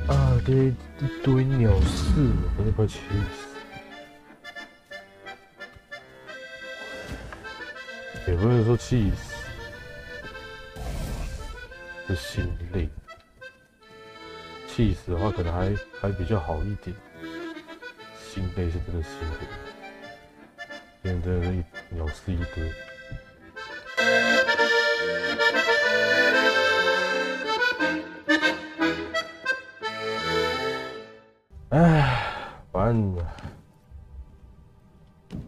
啊，这一堆鸟事，我真的快气死。也不能说气死，是心累。气死的话，可能还比较好一点。心累是真的心累，因为真的是鸟事一堆。唉，反正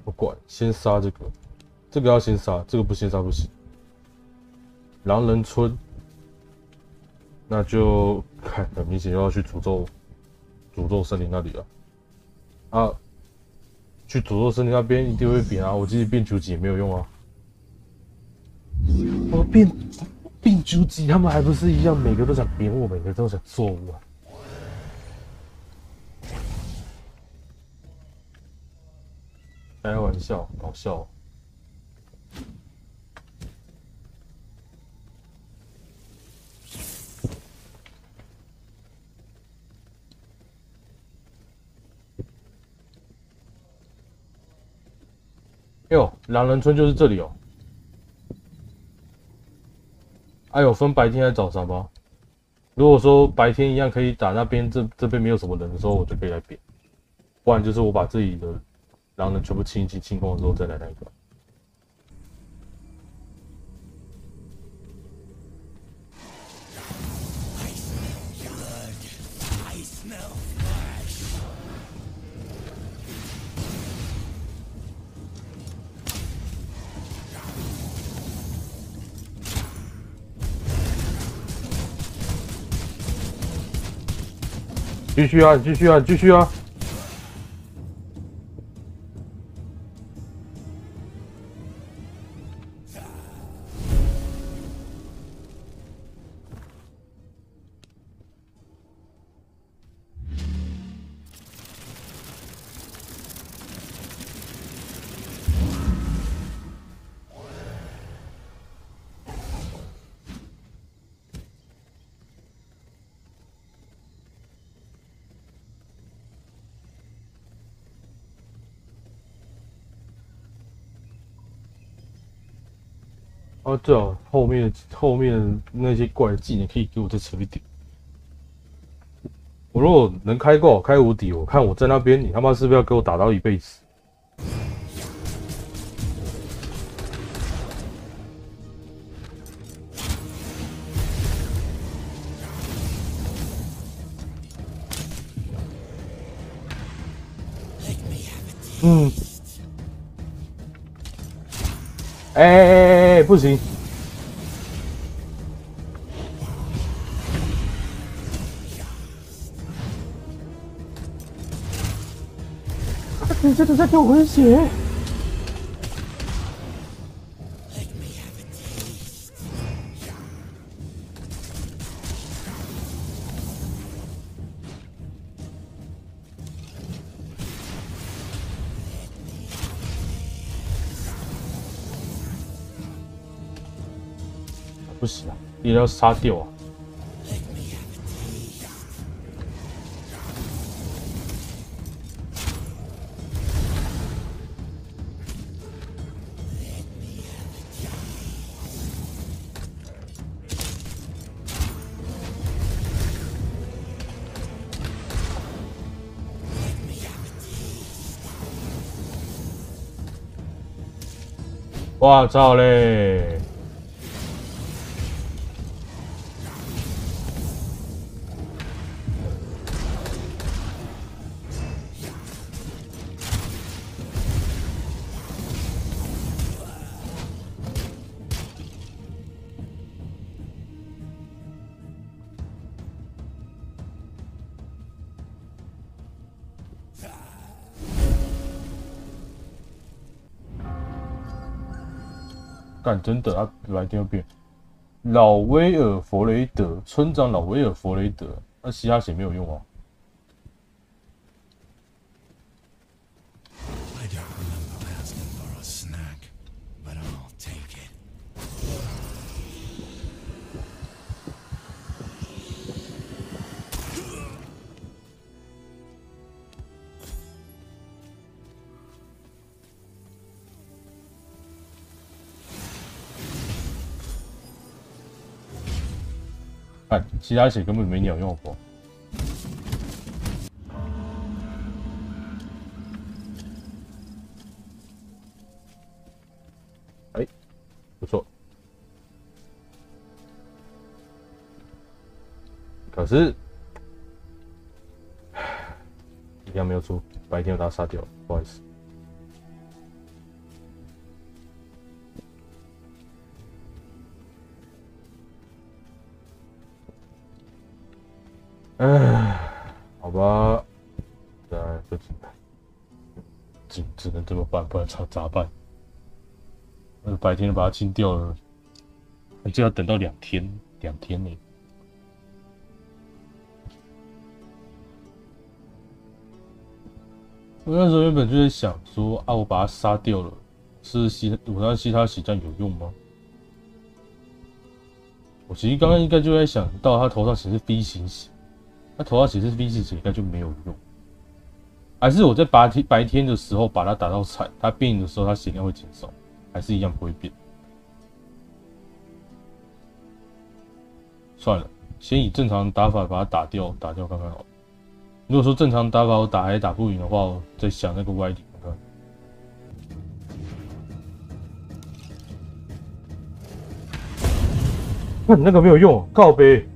不管，先杀这个，这个要先杀，这个不先杀不行。狼人村，那就看很明显又要去诅咒森林那里了。啊，去诅咒森林那边一定会扁啊！我自己变九级也没有用啊。我变九级，他们还不是一样，每个都想扁我，每个都想揍我。开玩笑，搞笑。哟，狼人村就是这里哦。啊，有分白天还是早上吗？如果说白天一样可以打那边，这边没有什么人的时候，我就可以来扁。不然就是我把自己的狼人全部清一清光之后再来那个。继续啊，继续啊，继续啊！啊，最好后面那些怪技能可以给我再扯一点。我如果能开够开无敌，我看我在那边，你他妈是不是要给我打到一辈子？嗯。不行！你这都在给我回血！不行啊，一定要杀掉啊！哇操嘞！干真的啊，来电又变。老威尔弗雷德，村长老威尔弗雷德，那其他血没有用啊。看其他血根本没鸟用过。哎，不错。可是一样没有出，白天我把他杀掉了，不好意思。唉，好吧，就只能这么办，不然咋办？白天就把它清掉了，就要等到2天呢。我那时候原本就在想说啊，我把它杀掉了，我让其他血战有用吗？我其实刚刚应该就在想到他头上其实是 V 型血，他头上其实是 V 型血，应该就没有用。还是我在白天的时候把它打到惨，它变的时候它血量会减少，还是一样不会变。算了，先以正常打法把它打掉看看好了。如果说正常打法我打还打不赢的话，我再想那个歪理看看。那个没有用，靠北。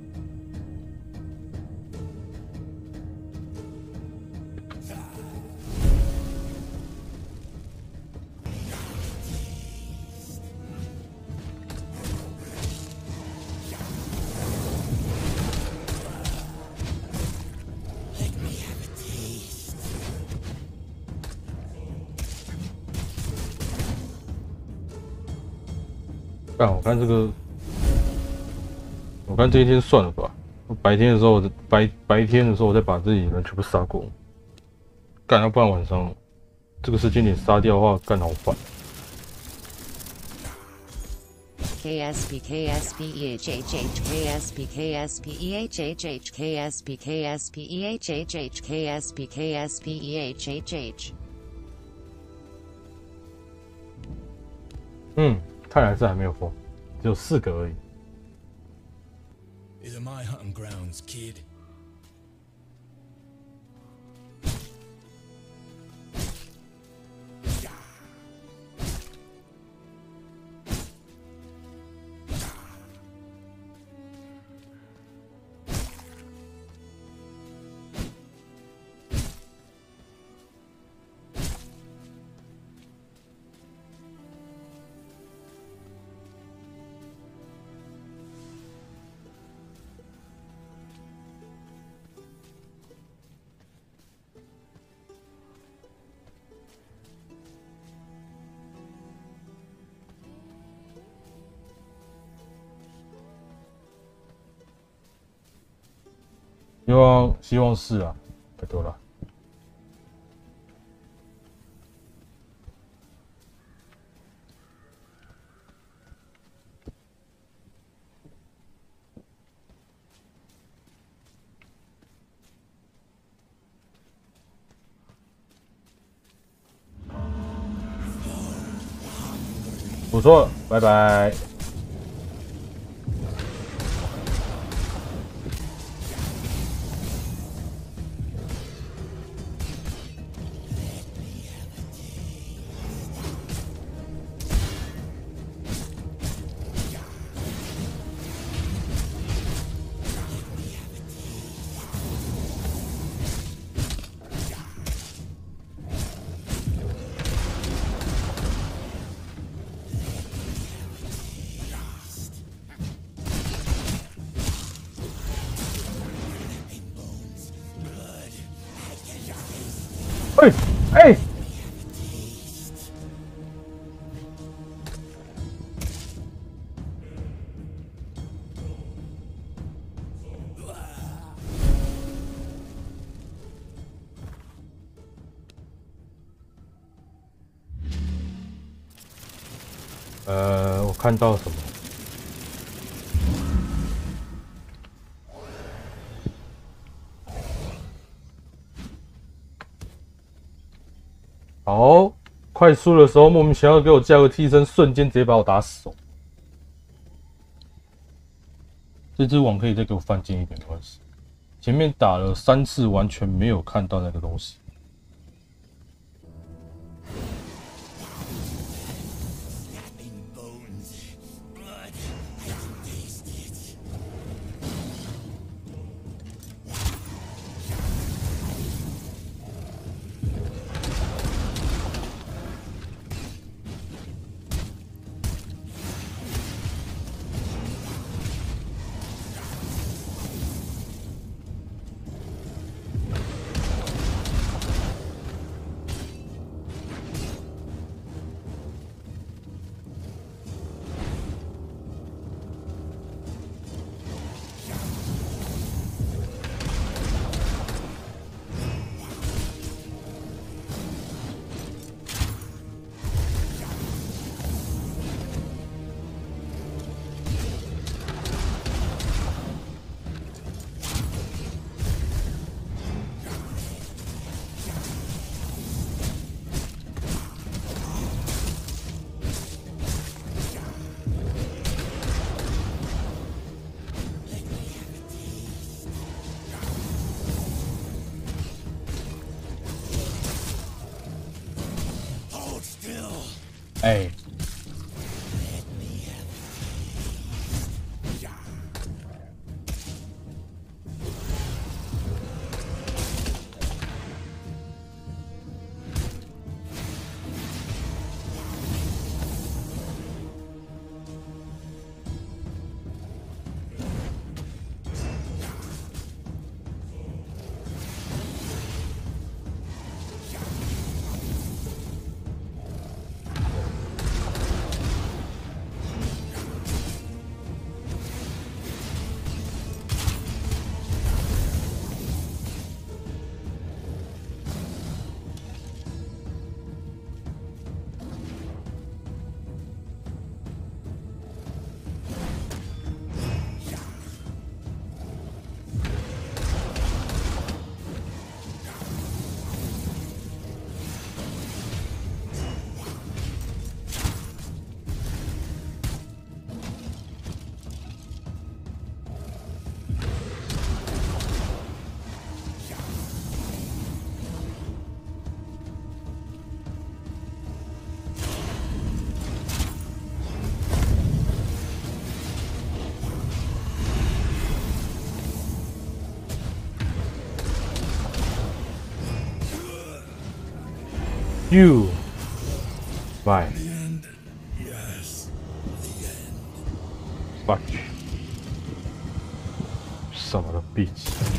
干，我看这一天算了吧。白天的时候，白天的时候，我再把自己人全部杀光。干，要不然晚上这个时间点杀掉的话，干好烦。KSP KSP EHHH KSP KSP EHHH KSP KSP EHHH KSP KSP EHHH 看来是还没有封，只有4个而已。These are my hunting grounds, kid.希望是啊，拜托了。不错，拜拜。哎！我看到什么？好，快速的时候莫名其妙给我加个替身，瞬间直接把我打死哦。这只网可以再给我放近一点，没关系。前面打了3次，完全没有看到那个东西。哎，You, bye. The end. Yes, the end. Fuck you. Son of a bitch.